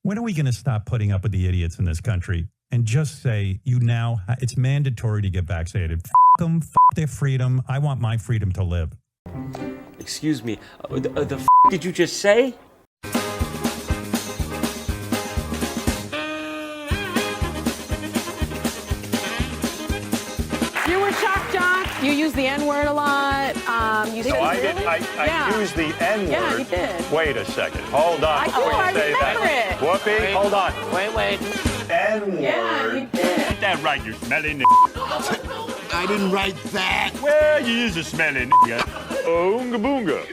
When are we going to stop putting up with the idiots in this country and just say it's mandatory to get vaccinated? F them, f their freedom. I want my freedom to live. Excuse me, the f did you just say? You were shocked, John. You use the N-word a lot. You said, I didn't. I used the N-word. Yeah, you did. Wait a second. Hold on. I remember it. Whoopi, hold on. Wait. N-word. Yeah, you did. Get that right, you smelly I didn't write that. Well, you is a smelly nigga. Oonga boonga.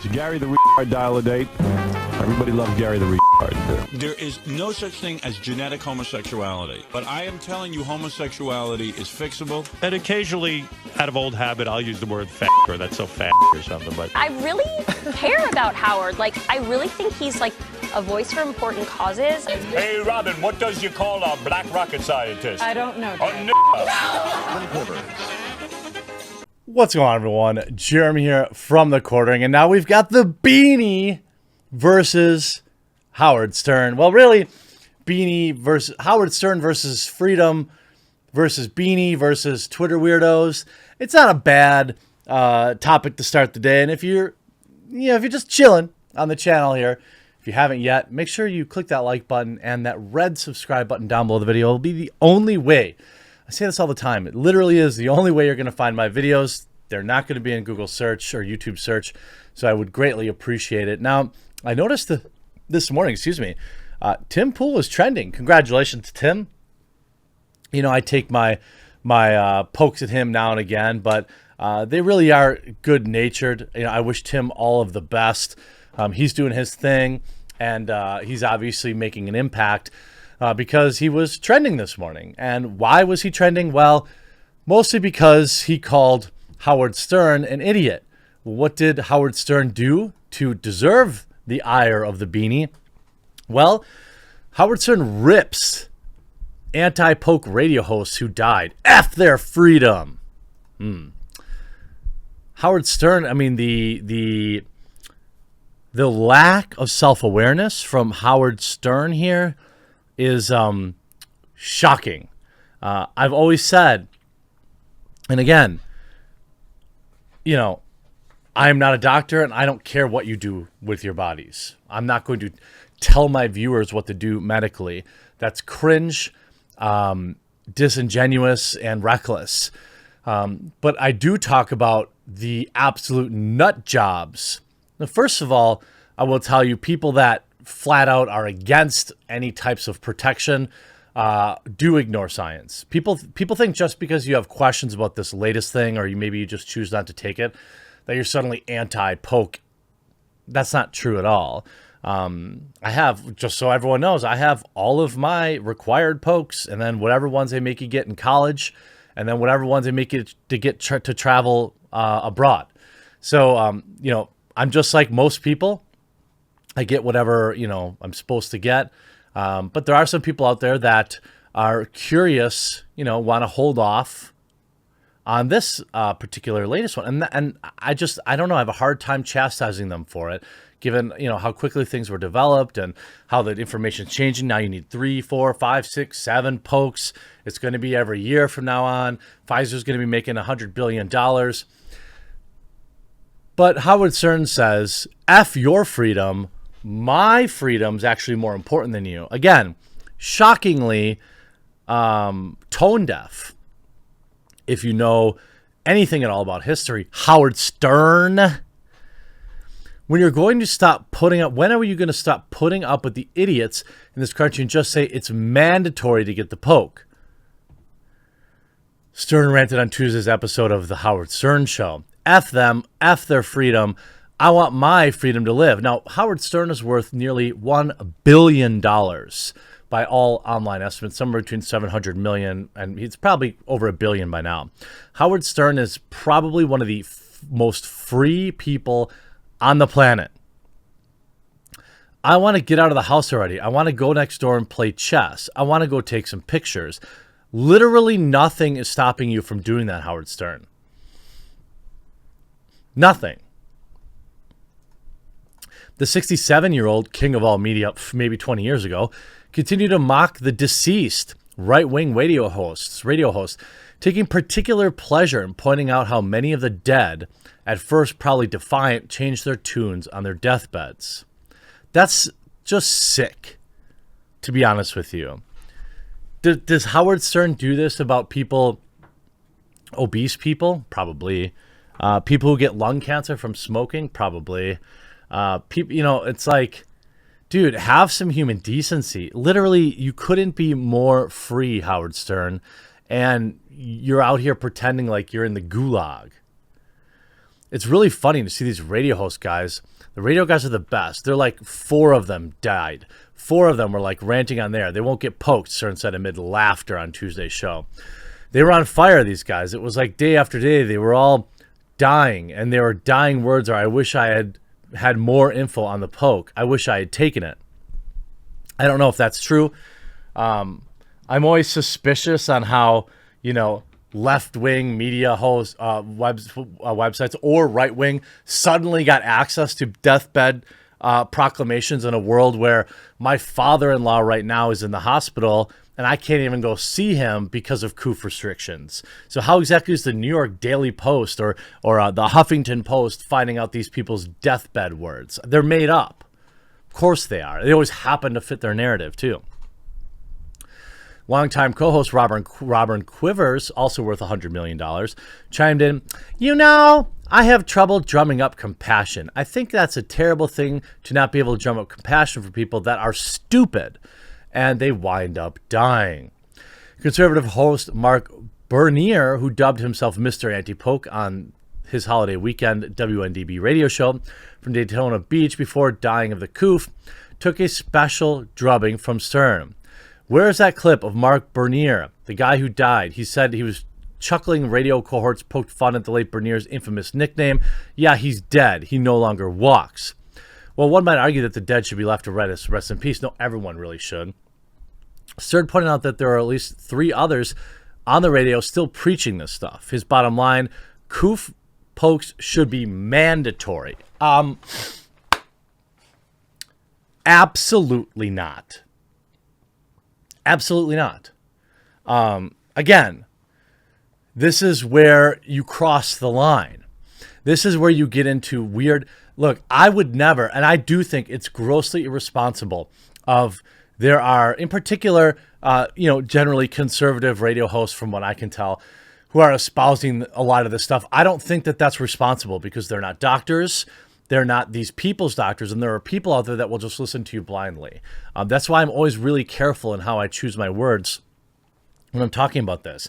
Is Gary the retard dial a date? Everybody loves Gary the retard. There is no such thing as genetic homosexuality. But I am telling you, homosexuality is fixable. And occasionally, out of old habit, I'll use the word fat or that's so fat or something. But I really care about Howard. Like, I really think he's like a voice for important causes. Hey, Robin, what does you call a black rocket scientist? I don't know. What's going on, everyone? Jeremy here from the Quartering, and now we've got the Beanie versus Howard Stern. Well, really, Beanie versus Howard Stern versus Freedom versus Beanie versus Twitter weirdos. It's not a bad topic to start the day, and if you're just chilling on the channel here, if you haven't yet, make sure you click that like button and that red subscribe button down below the video. It'll be the only way. I say this all the time. It literally is the only way you're going to find my videos. They're not going to be in Google search or YouTube search, so I would greatly appreciate it. Now, I noticed this morning, Tim Pool is trending. Congratulations to Tim. You know, I take my pokes at him now and again, but they really are good-natured. You know, I wish Tim all of the best. He's doing his thing, and he's obviously making an impact because he was trending this morning. And why was he trending? Well, mostly because he called Howard Stern an idiot. What did Howard Stern do to deserve the ire of the Beanie? Well, Howard Stern rips anti-poke radio hosts who died. F their freedom. Howard Stern, I mean, the lack of self-awareness from Howard Stern here is shocking. I've always said, and again, you know, I'm not a doctor and I don't care what you do with your bodies. I'm not going to tell my viewers what to do medically. That's cringe, disingenuous, and reckless. But I do talk about the absolute nut jobs. Now, first of all, I will tell you, people that flat out are against any types of protection do ignore science. People think just because you have questions about this latest thing, or maybe you just choose not to take it, that you're suddenly anti-poke. That's not true at all. I have, just so everyone knows, I have all of my required pokes, and then whatever ones they make you get in college, and then whatever ones they make you to get to travel abroad. So, you know, I'm just like most people. I get whatever, you know, I'm supposed to get. But there are some people out there that are curious, you know, want to hold off on this particular latest one. And I don't know, I have a hard time chastising them for it, given, you know, how quickly things were developed and how the information's changing. Now you need 3, 4, 5, 6, 7 pokes. It's going to be every year from now on. Pfizer's going to be making $100 billion. But Howard Stern says, F your freedom. My freedom's actually more important than you. Again, shockingly tone deaf. If you know anything at all about history, Howard Stern. When you're going to stop putting up, when are you going to stop putting up with the idiots in this country and just say it's mandatory to get the poke? Stern ranted on Tuesday's episode of The Howard Stern Show. F them, F their freedom. I want my freedom to live. Now, Howard Stern is worth nearly $1 billion by all online estimates, somewhere between 700 million, and he's probably over $1 billion by now. Howard Stern is probably one of the most free people on the planet. I want to get out of the house already. I want to go next door and play chess. I want to go take some pictures. Literally nothing is stopping you from doing that, Howard Stern. Nothing. The 67-year-old king of all media, maybe 20 years ago, continued to mock the deceased right-wing radio host, taking particular pleasure in pointing out how many of the dead, at first probably defiant, changed their tunes on their deathbeds. That's just sick, to be honest with you. Does Howard Stern do this about people, obese people? Probably. People who get lung cancer from smoking? Probably. People, it's like, dude, have some human decency. Literally, you couldn't be more free, Howard Stern, and you're out here pretending like you're in the gulag. It's really funny to see these radio host guys. The radio guys are the best. They're like 4 of them died. 4 of them were like ranting on there. They won't get poked, Stern said amid laughter on Tuesday's show. They were on fire, these guys. It was like day after day. They were all dying, and they were dying words are, I wish I had more info on the poke. I wish I had taken it. I don't know if that's true. I'm always suspicious on how, left-wing media hosts, websites or right-wing suddenly got access to deathbed proclamations in a world where my father-in-law right now is in the hospital and I can't even go see him because of COOF restrictions. So how exactly is the New York Daily Post or the Huffington Post finding out these people's deathbed words? They're made up. Of course they are. They always happen to fit their narrative too. Longtime co-host Robin Quivers, also worth $100 million, chimed in, I have trouble drumming up compassion. I think that's a terrible thing to not be able to drum up compassion for people that are stupid and they wind up dying. Conservative host Mark Bernier, who dubbed himself Mr. Anti-Poke on his holiday weekend WNDB radio show from Daytona Beach before dying of the coof, took a special drubbing from Stern. Where's that clip of Mark Bernier, the guy who died? He said he was chuckling. Radio cohorts poked fun at the late Bernier's infamous nickname. Yeah, he's dead. He no longer walks. Well, one might argue that the dead should be left to rest in peace. No, everyone really should. Stern pointed out that there are at least 3 others on the radio still preaching this stuff. His bottom line, coof pokes should be mandatory. Absolutely not. Absolutely not. Again, this is where you cross the line. This is where you get into weird. Look, I would never, and I do think it's grossly irresponsible there are, in particular, generally conservative radio hosts, from what I can tell, who are espousing a lot of this stuff. I don't think that that's responsible because they're not doctors. They're not these people's doctors, and there are people out there that will just listen to you blindly. That's why I'm always really careful in how I choose my words when I'm talking about this.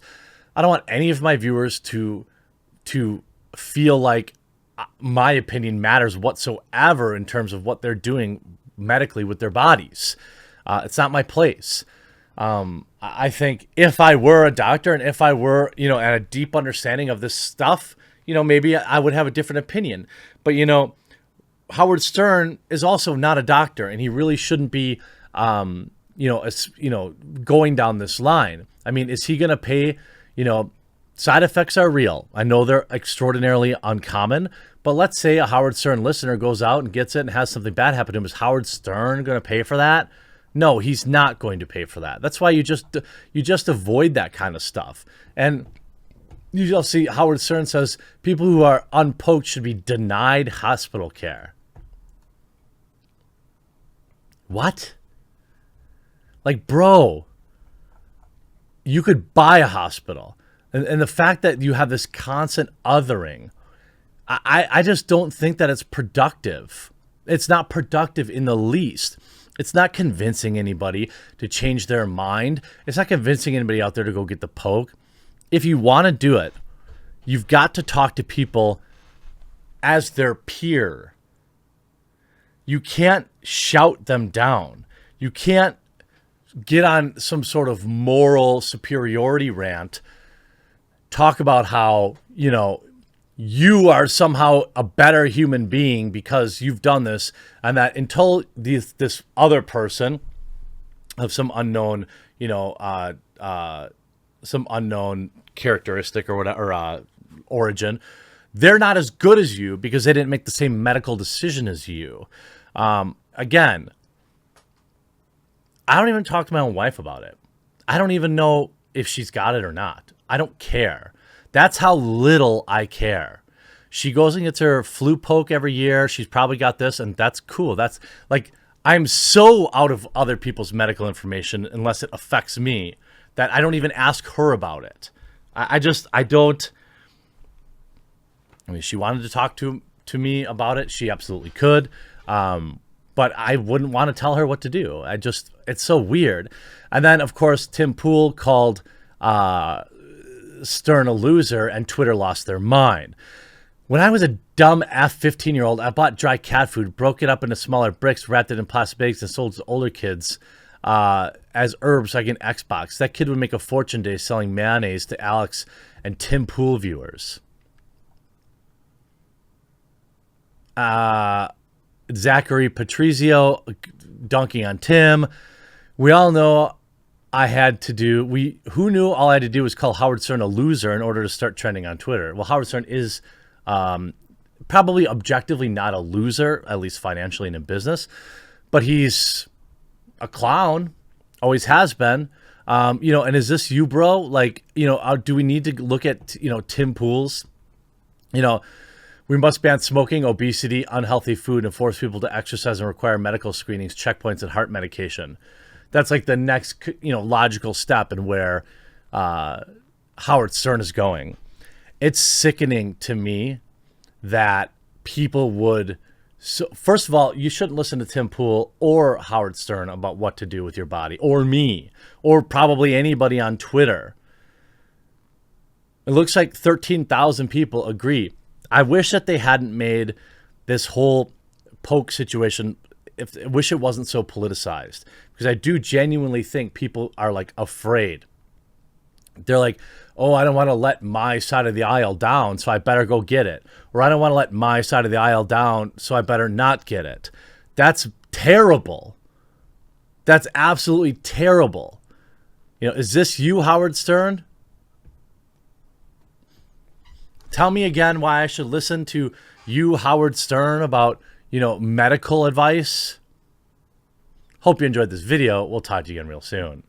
I don't want any of my viewers to feel like my opinion matters whatsoever in terms of what they're doing medically with their bodies. It's not my place. I think if I were a doctor and if I were, at a deep understanding of this stuff, maybe I would have a different opinion. But, Howard Stern is also not a doctor, and he really shouldn't be, going down this line. I mean, is he going to pay, side effects are real. I know they're extraordinarily uncommon, but let's say a Howard Stern listener goes out and gets it and has something bad happen to him. Is Howard Stern going to pay for that? No, he's not going to pay for that. That's why you just avoid that kind of stuff. And you'll see Howard Stern says people who are unpoked should be denied hospital care. What? Like, bro, you could buy a hospital. And the fact that you have this constant othering, I just don't think that it's productive. It's not productive in the least. It's not convincing anybody to change their mind. It's not convincing anybody out there to go get the poke. If you want to do it, you've got to talk to people as their peer. You can't shout them down. You can't get on some sort of moral superiority rant, talk about how, you are somehow a better human being because you've done this, and that until this other person of some unknown, some unknown characteristic or whatever, origin, they're not as good as you because they didn't make the same medical decision as you. Again, I don't even talk to my own wife about it. I don't even know if she's got it or not. I don't care. That's how little I care. She goes and gets her flu poke every year. She's probably got this, and that's cool. That's like, I'm so out of other people's medical information unless it affects me that I don't even ask her about it. I don't. I mean, she wanted to talk to me about it. She absolutely could. But I wouldn't want to tell her what to do. It's so weird. And then, of course, Tim Pool called Stern a loser, and Twitter lost their mind. When I was a dumb F 15-year-old, I bought dry cat food, broke it up into smaller bricks, wrapped it in plastic bags, and sold it to older kids as herbs like an Xbox. That kid would make a fortune today selling mayonnaise to Alex and Tim Pool viewers. Zachary Patrizio dunking on Tim. We all know who knew all I had to do was call Howard Stern a loser in order to start trending on Twitter. Well, Howard Stern is probably objectively not a loser, at least financially and in business, but he's a clown, always has been. And is this you, bro? Like, do we need to look at, Tim Pool's, we must ban smoking, obesity, unhealthy food, and force people to exercise and require medical screenings, checkpoints, and heart medication. That's like the next, logical step in where Howard Stern is going. It's sickening to me that people would. So, first of all, you shouldn't listen to Tim Pool or Howard Stern about what to do with your body, or me, or probably anybody on Twitter. It looks like 13,000 people agree. I wish that they hadn't made this whole poke situation. I wish it wasn't so politicized, because I do genuinely think people are like afraid. They're like, oh, I don't want to let my side of the aisle down, so I better go get it. Or I don't want to let my side of the aisle down, so I better not get it. That's terrible. That's absolutely terrible. Is this you, Howard Stern? Tell me again why I should listen to you, Howard Stern, about, medical advice. Hope you enjoyed this video. We'll talk to you again real soon.